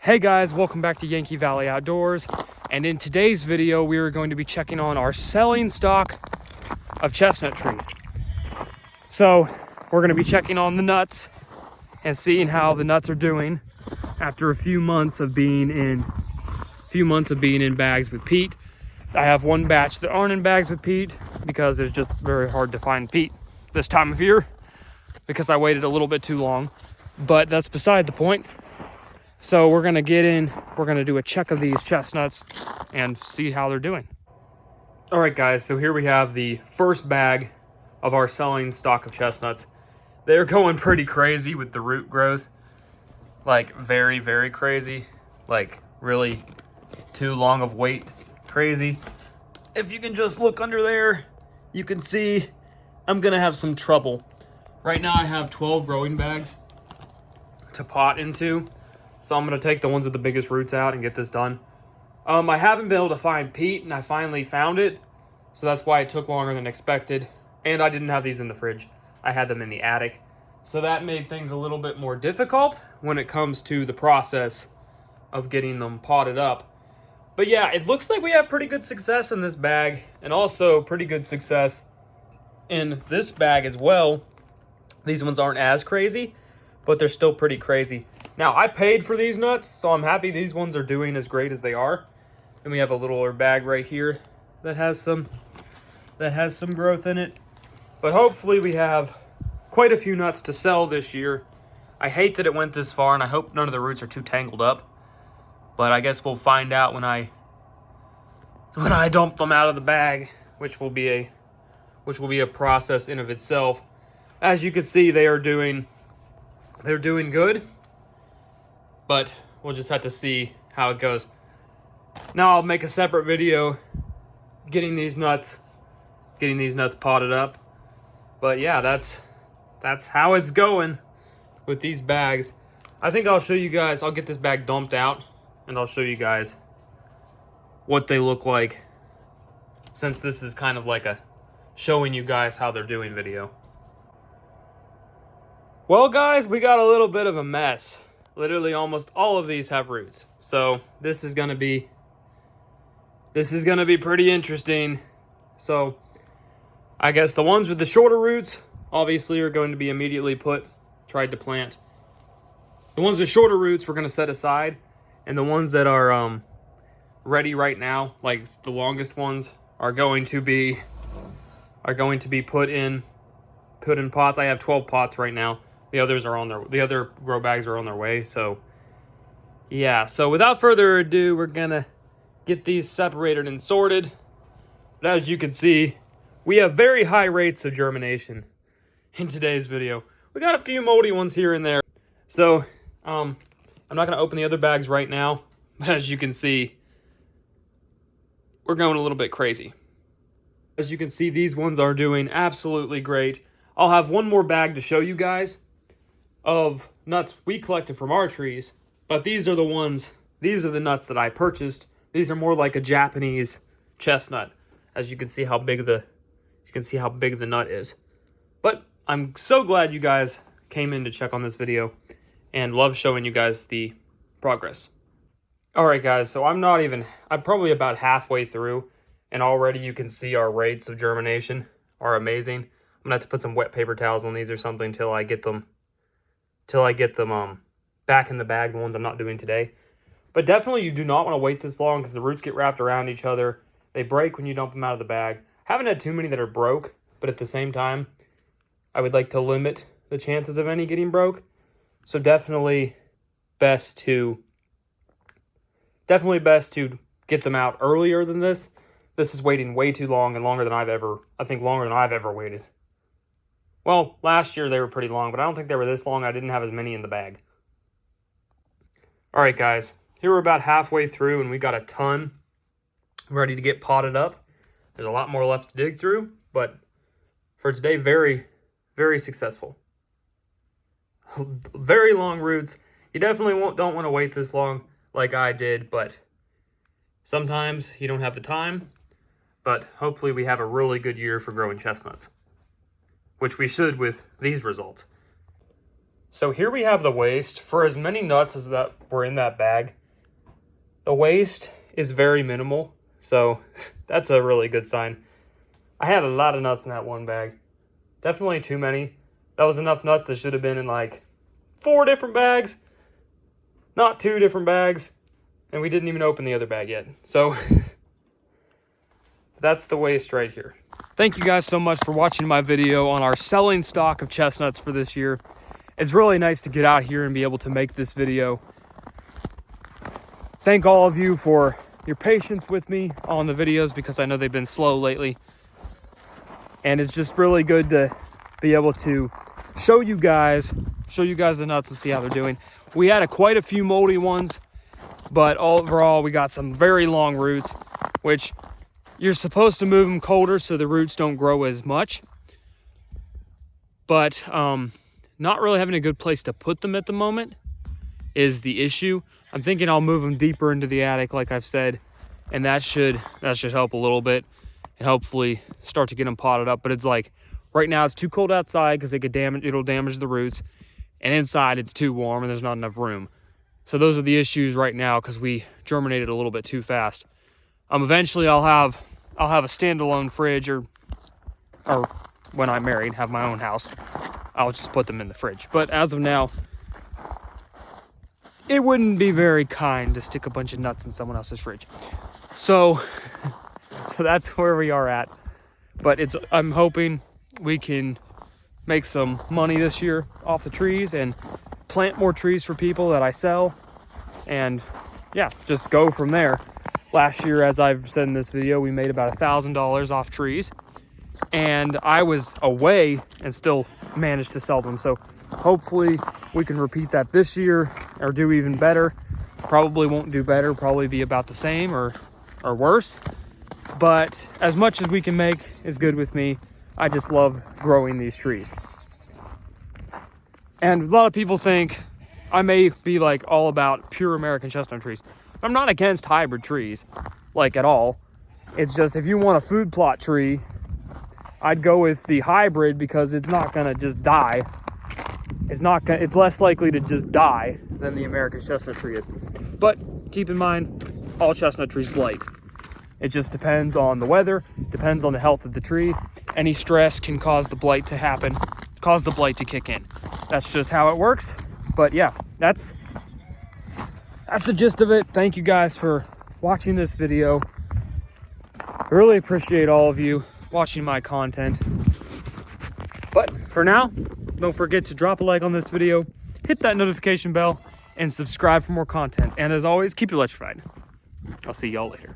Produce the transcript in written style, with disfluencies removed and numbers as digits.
Hey guys, welcome back to Yankee Valley Outdoors. And in today's video, we are going to be checking on our selling stock of chestnut trees. So we're going to be checking on the nuts and seeing how the nuts are doing after a few months of being in bags with peat. I have one batch that aren't in bags with peat because it's just very hard to find peat this time of year because I waited a little bit too long, but that's beside the point. So we're gonna get in, we're gonna do a check of these chestnuts and see how they're doing. All right guys, so here we have the first bag of our selling stock of chestnuts. They're going pretty crazy with the root growth. Like very, very crazy. Like really too long of wait crazy. If you can just look under there, you can see I'm gonna have some trouble. Right now I have 12 growing bags to pot into. So I'm gonna take the ones with the biggest roots out and get this done. I haven't been able to find peat, and I finally found it. So that's why it took longer than expected. And I didn't have these in the fridge. I had them in the attic. So that made things a little bit more difficult when it comes to the process of getting them potted up. But yeah, it looks like we have pretty good success in this bag, and also pretty good success in this bag as well. These ones aren't as crazy, but they're still pretty crazy. Now, I paid for these nuts, so I'm happy these ones are doing as great as they are. And we have a littler bag right here that has some growth in it. But hopefully we have quite a few nuts to sell this year. I hate that it went this far, and I hope none of the roots are too tangled up. But I guess we'll find out when I dump them out of the bag, which will be a process in of itself. As you can see, they're doing good. But we'll just have to see how it goes. Now I'll make a separate video getting these nuts potted up. But yeah, that's how it's going with these bags. I think I'll show you guys, I'll get this bag dumped out and I'll show you guys what they look like, since this is kind of like a showing you guys how they're doing video. Well guys, we got a little bit of a mess. Literally almost all of these have roots. So this is gonna be pretty interesting. So I guess the ones with the shorter roots obviously are going to be immediately tried to plant. The ones with shorter roots we're gonna set aside, and the ones that are ready right now, like the longest ones, are going to be put in pots. I have 12 pots right now. The other grow bags are on their way. So yeah, so without further ado, we're gonna get these separated and sorted. But as you can see, we have very high rates of germination in today's video. We got a few moldy ones here and there. So I'm not gonna open the other bags right now, but as you can see, we're going a little bit crazy. As you can see, these ones are doing absolutely great. I'll have one more bag to show you guys of nuts we collected from our trees, but these are the nuts that I purchased. These are more like a Japanese chestnut. As you can see how big the nut is. But I'm so glad you guys came in to check on this video and love showing you guys the progress. All right guys, so I'm probably about halfway through, and already you can see our rates of germination are amazing. I'm gonna have to put some wet paper towels on these or something till I get them back in the bag, the ones I'm not doing today. But definitely you do not want to wait this long, because the roots get wrapped around each other. They break when you dump them out of the bag. Haven't had too many that are broke, but at the same time, I would like to limit the chances of any getting broke. So definitely best to get them out earlier than this. This is waiting way too long, and longer than I've ever waited. Well, last year they were pretty long, but I don't think they were this long. I didn't have as many in the bag. All right, guys. Here we're about halfway through, and we got a ton ready to get potted up. There's a lot more left to dig through, but for today, very, very successful. Very long roots. You definitely don't want to wait this long like I did, but sometimes you don't have the time. But hopefully we have a really good year for growing chestnuts, which we should with these results. So here we have the waste. For as many nuts as that were in that bag, the waste is very minimal. So that's a really good sign. I had a lot of nuts in that one bag. Definitely too many. That was enough nuts that should have been in like 4 different bags, not 2 different bags. And we didn't even open the other bag yet. So that's the waste right here. Thank you guys so much for watching my video on our selling stock of chestnuts for this year. It's really nice to get out here and be able to make this video. Thank all of you for your patience with me on the videos because I know they've been slow lately. And it's just really good to be able to show you guys the nuts and see how they're doing. We had quite a few moldy ones, but overall we got some very long roots, which you're supposed to move them colder so the roots don't grow as much. But not really having a good place to put them at the moment is the issue. I'm thinking I'll move them deeper into the attic, like I've said, and that should help a little bit and hopefully start to get them potted up. But it's like right now it's too cold outside because it'll damage the roots, and inside it's too warm and there's not enough room. So those are the issues right now because we germinated a little bit too fast. Eventually I'll have a standalone fridge, or when I'm married, have my own house. I'll just put them in the fridge. But as of now, it wouldn't be very kind to stick a bunch of nuts in someone else's fridge. So that's where we are at. But I'm hoping we can make some money this year off the trees and plant more trees for people that I sell. And yeah, just go from there. Last year, as I've said in this video, we made about $1,000 off trees. And I was away and still managed to sell them. So hopefully we can repeat that this year or do even better. Probably won't do better, probably be about the same or worse. But as much as we can make is good with me. I just love growing these trees. And a lot of people think I may be like all about pure American chestnut trees. I'm not against hybrid trees, like at all. It's just if you want a food plot tree, I'd go with the hybrid because it's not gonna just die. It's less likely to just die than the American chestnut tree is. But keep in mind, all chestnut trees blight. It just depends on the weather, depends on the health of the tree. Any stress can cause the blight to happen, cause the blight to kick in. That's just how it works. But yeah, that's the gist of it. Thank you guys for watching this video. I really appreciate all of you watching my content. But for now, don't forget to drop a like on this video, hit that notification bell, and subscribe for more content. And as always, keep it electrified. I'll see y'all later.